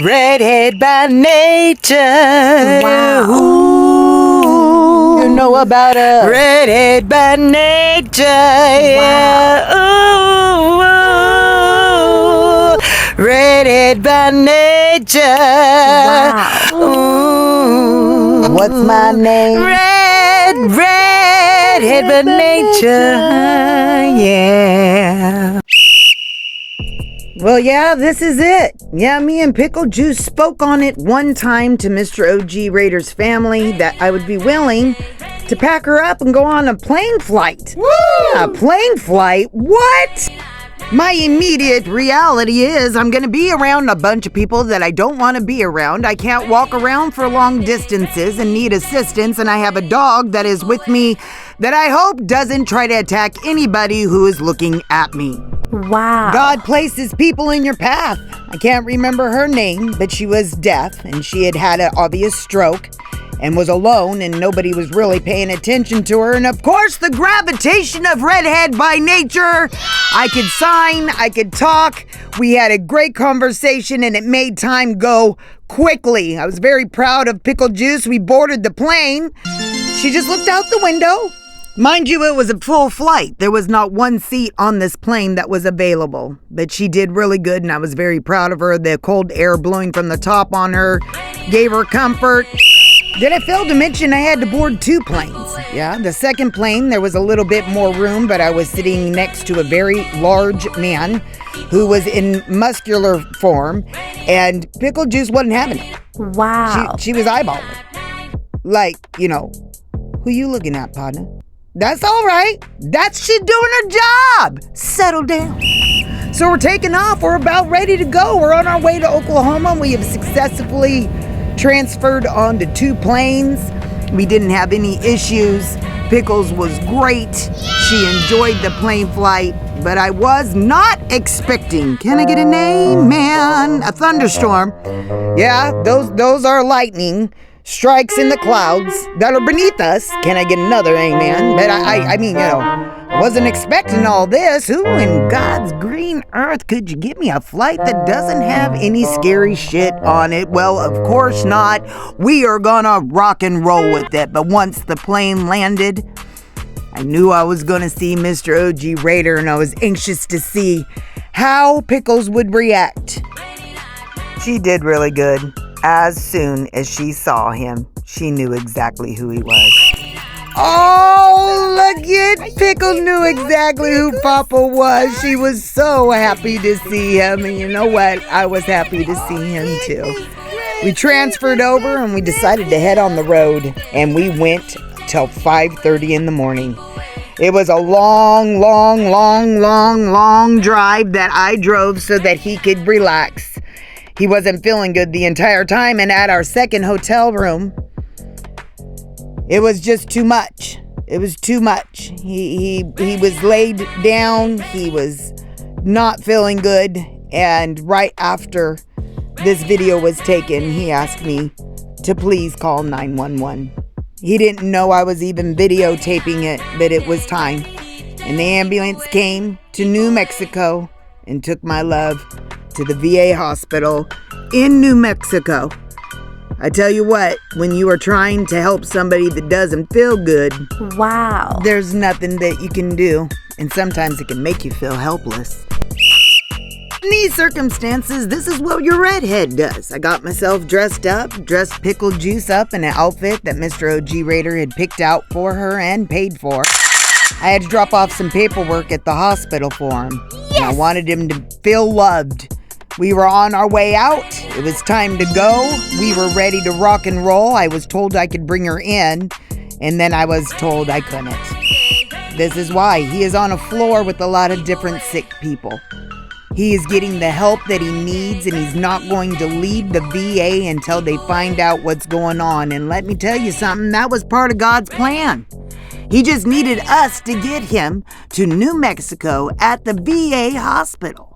Redhead by nature. Wow. Ooh. You know about a redhead by nature. Yeah. Ooh. Redhead by nature. Wow. Ooh. What's my name? Redhead by nature. Yeah. Well, yeah, this is it. Yeah, me and Pickle Juice spoke on it one time to Mr. OG Raider's family that I would be willing to pack her up and go on a plane flight. Woo! A plane flight? What? My immediate reality is I'm going to be around a bunch of people that I don't want to be around. I can't walk around for long distances and need assistance, and I have a dog that is with me that I hope doesn't try to attack anybody who is looking at me. Wow. God places people in your path. I can't remember her name, but she was deaf and she had had an obvious stroke and was alone and nobody was really paying attention to her. And of course, the gravitation of redhead by nature. I could sign, I could talk. We had a great conversation and it made time go quickly. I was very proud of Pickle Juice. We boarded the plane. She just looked out the window. Mind you, it was a full flight. There was not one seat on this plane that was available. But she did really good, and I was very proud of her. The cold air blowing from the top on her gave her comfort. Did I fail to mention I had to board 2 planes? Yeah, the second plane, there was a little bit more room, but I was sitting next to a very large man who was in muscular form, and Pickle Juice wasn't having it. Wow. She was eyeballing. Like, you know, who you looking at, partner? That's all right. That's she doing her job. Settle down. So we're taking off. We're about ready to go. We're on our way to Oklahoma. We have successfully transferred onto 2 planes. We didn't have any issues. Pickles was great. She enjoyed the plane flight, but I was not expecting, can I get a name, man? A thunderstorm. Yeah, those are lightning strikes in the clouds that are beneath us. Can I get another amen? But I mean, you know, I wasn't expecting all this. Who in God's green earth could you give me a flight that doesn't have any scary shit on it? Well, of course not. We are gonna rock and roll with it. But once the plane landed, I knew I was gonna see Mr. OG Raider, and I was anxious to see how Pickles would react. She did really good. As soon as she saw him, she knew exactly who he was. Oh, look at Pickle knew exactly who Papa was. She was so happy to see him. And you know what? I was happy to see him too. We transferred over and we decided to head on the road. And we went till 5:30 in the morning. It was a long drive that I drove so that he could relax. He wasn't feeling good the entire time, and at our second hotel room, it was just too much. It was too much. He was laid down. He was not feeling good, and right after this video was taken, he asked me to please call 911. He didn't know I was even videotaping it, but it was time. And the ambulance came to New Mexico and took my love to the VA hospital in New Mexico. I tell you what, when you are trying to help somebody that doesn't feel good, Wow. there's nothing that you can do, and sometimes it can make you feel helpless. In these circumstances, this is what your redhead does. I got myself dressed Pickle Juice up in an outfit that Mr. OG Raider had picked out for her and paid for. I had to drop off some paperwork at the hospital for him. Yes! And I wanted him to feel loved. We were on our way out. It was time to go. We were ready to rock and roll. I was told I could bring her in, and then I was told I couldn't. This is why. He is on a floor with a lot of different sick people. He is getting the help that he needs, and he's not going to leave the VA until they find out what's going on. And let me tell you something, that was part of God's plan. He just needed us to get him to New Mexico at the VA hospital.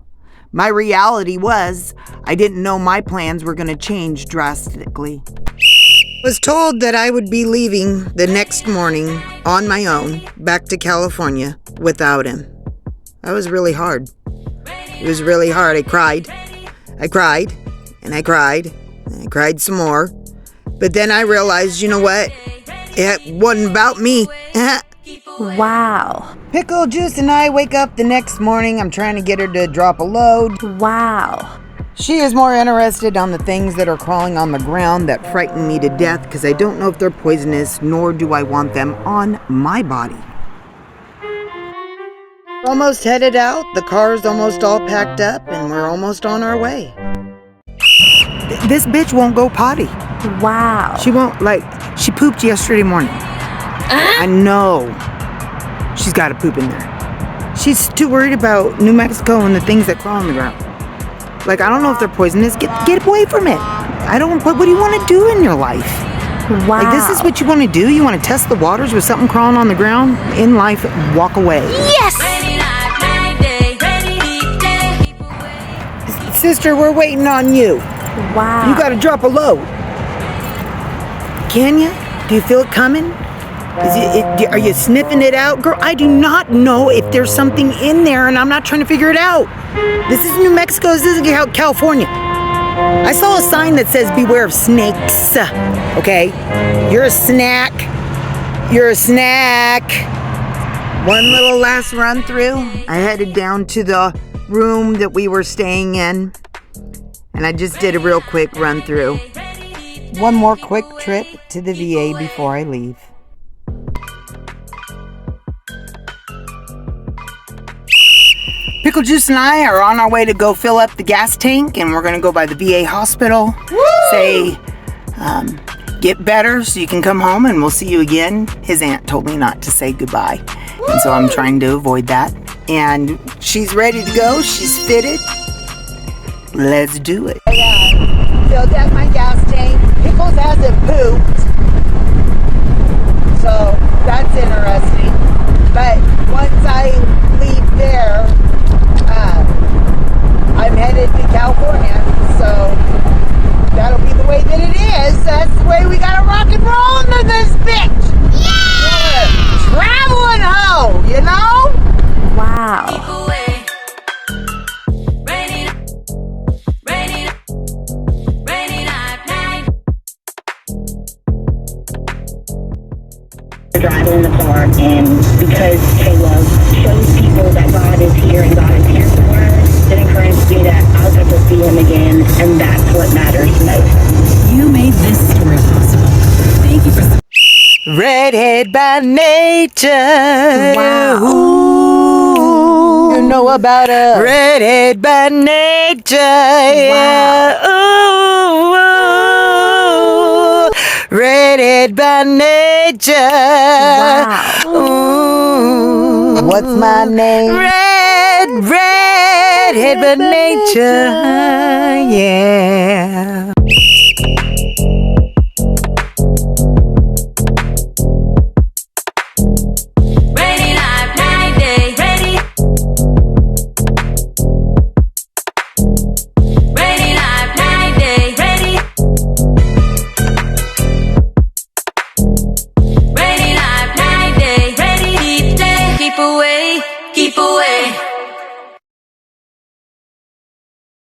My reality was, I didn't know my plans were going to change drastically. I was told that I would be leaving the next morning on my own back to California without him. That was really hard. It was really hard. I cried. and I cried. And I cried some more. But then I realized, you know what? It wasn't about me. Wow. Pickle Juice and I wake up the next morning. I'm trying to get her to drop a load. Wow. She is more interested on the things that are crawling on the ground that frighten me to death because I don't know if they're poisonous, nor do I want them on my body. Almost headed out. The car's almost all packed up, and we're almost on our way. This bitch won't go potty. Wow. She won't, she pooped yesterday morning. I know. She's got to poop in there. She's too worried about New Mexico and the things that crawl on the ground. I don't know if they're poisonous. Get away from it. What do you want to do in your life? Wow. This is what you want to do? You want to test the waters with something crawling on the ground? In life, walk away. Yes! Sister, we're waiting on you. Wow. You got to drop a load. Can you? Do you feel it coming? Are you sniffing it out? Girl, I do not know if there's something in there, and I'm not trying to figure it out. This is New Mexico. This isn't California. I saw a sign that says beware of snakes. Okay? You're a snack. You're a snack. One little last run through. I headed down to the room that we were staying in, and I just did a real quick run through. One more quick trip to the VA before I leave. Pickle Juice and I are on our way to go fill up the gas tank, and we're going to go by the VA hospital. Woo! Say, get better so you can come home and we'll see you again. His aunt told me not to say goodbye, and so I'm trying to avoid that. And she's ready to go. She's fitted. Let's do it. Filled up my gas tank. Pickles hasn't pooped, so that's interesting. But once I leave there, I'm headed to California, so that'll be the way that it is. That's the way we gotta rock and roll into this bitch. Yeah! Traveling home, you know? Wow. Driving in the car, and because K-Love shows people that God is here and God is here for us, it encouraged me that I'll get to see him again, and that's what matters most. You made this story possible. Thank you for... Redhead by nature. Wow. Ooh. You know about us. Redhead by nature. Yeah. Ooh. Redhead by nature. Wow. Ooh. What's my name? Redhead by nature. Yeah.